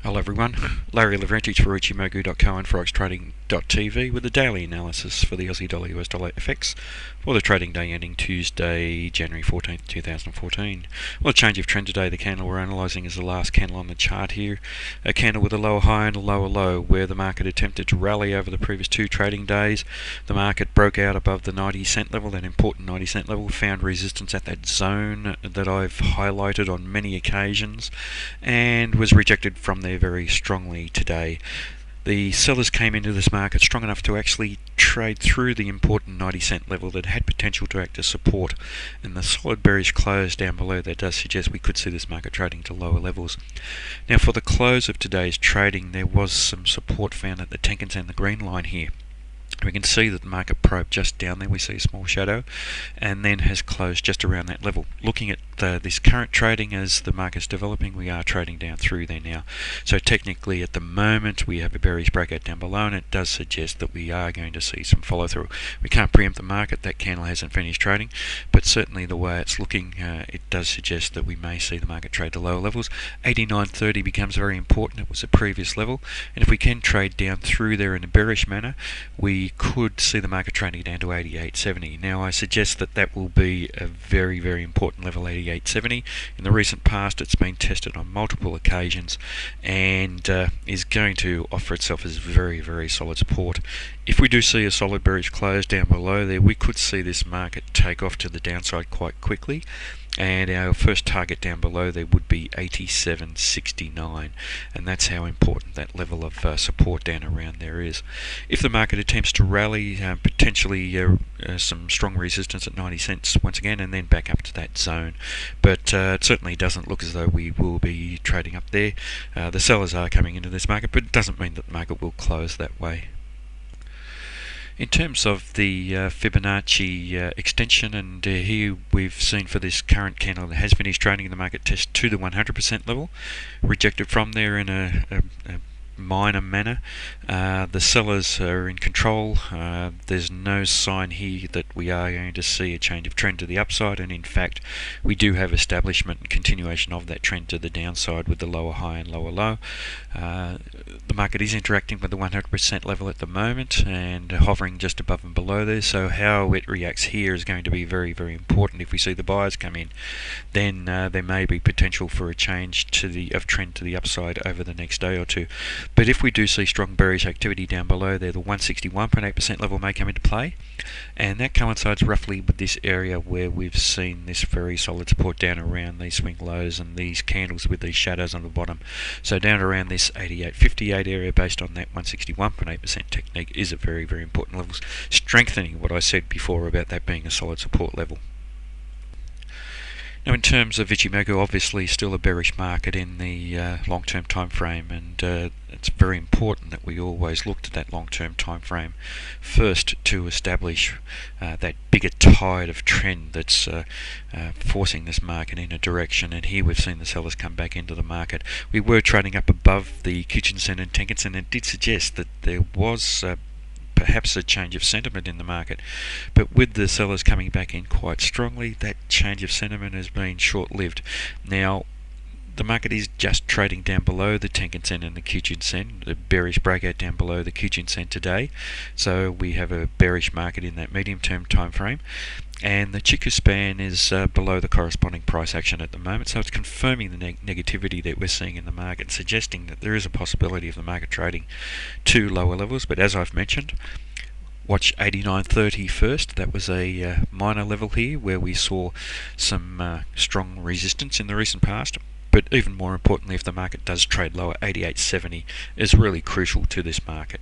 Hello everyone, Larry Lavrentich for Ichimoku.co and ForexTrading.tv with the daily analysis for the Aussie dollar US dollar FX for the trading day ending Tuesday, January 14th, 2014. Well, a change of trend today. The candle we're analysing is the last candle on the chart here. A candle with a lower high and a lower low where the market attempted to rally over the previous two trading days. The market broke out above the 90-cent level, that important 90-cent level, found resistance at that zone that I've highlighted on many occasions and was rejected from there very strongly today. The sellers came into this market strong enough to actually trade through the important 90-cent level that had potential to act as support, and the solid bearish close down below that does suggest we could see this market trading to lower levels. Now, for the close of today's trading, there was some support found at the Tenkan and the green line here. We can see that the market probed just down there. We see a small shadow and then has closed just around that level. Looking at this current trading as the market's developing, we are trading down through there now. So technically at the moment we have a bearish breakout down below, and it does suggest that we are going to see some follow through. We can't preempt the market. That candle hasn't finished trading, but certainly the way it's looking, it does suggest that we may see the market trade to lower levels. 89.30 becomes very important. It was a previous level, and if we can trade down through there in a bearish manner, we could see the market trading down to 88.70. Now, I suggest that that will be a very, very important level, 88.70. In the recent past, it's been tested on multiple occasions and is going to offer itself as very, very solid support. If we do see a solid bearish close down below there, we could see this market take off to the downside quite quickly, and our first target down below there would be 87.69, and that's how important that level of support down around there is. If the market attempts to rally, potentially some strong resistance at 90 cents once again, and then back up to that zone, but it certainly doesn't look as though we will be trading up there. The sellers are coming into this market, but it doesn't mean that the market will close that way. In terms of the Fibonacci extension, and here we've seen for this current candle that has finished trading in the market test to the 100% level, rejected from there in a minor manner. The sellers are in control. There's no sign here that we are going to see a change of trend to the upside, and in fact we do have establishment and continuation of that trend to the downside with the lower high and lower low. The market is interacting with the 100% level at the moment and hovering just above and below there, so how it reacts here is going to be very, very important. If we see the buyers come in, then there may be potential for a change of trend to the upside over the next day or two. But if we do see strong bearish activity down below there, the 161.8% level may come into play, and that coincides roughly with this area where we've seen this very solid support down around these swing lows and these candles with these shadows on the bottom. So down around this 88.58 area, based on that 161.8% technique, is a very, very important level, strengthening what I said before about that being a solid support level. Now, in terms of Ichimoku, obviously still a bearish market in the long-term time frame, and it's very important that we always look to that long-term time frame first to establish that bigger tide of trend that's forcing this market in a direction. And here we've seen the sellers come back into the market. We were trading up above the Kijun-sen and Tenkan-sen, and it did suggest that there was perhaps a change of sentiment in the market, but with the sellers coming back in quite strongly, that change of sentiment has been short-lived. Now, the market is just trading down below the Tenkan-sen and the Kijun-sen, the bearish breakout down below the Kijun-sen today, so we have a bearish market in that medium-term time frame, and the Chikou span is below the corresponding price action at the moment, so it's confirming the negativity that we're seeing in the market, suggesting that there is a possibility of the market trading to lower levels. But as I've mentioned, watch 89.30 first. That was a minor level here where we saw some strong resistance in the recent past. But even more importantly, if the market does trade lower, 88.70 is really crucial to this market.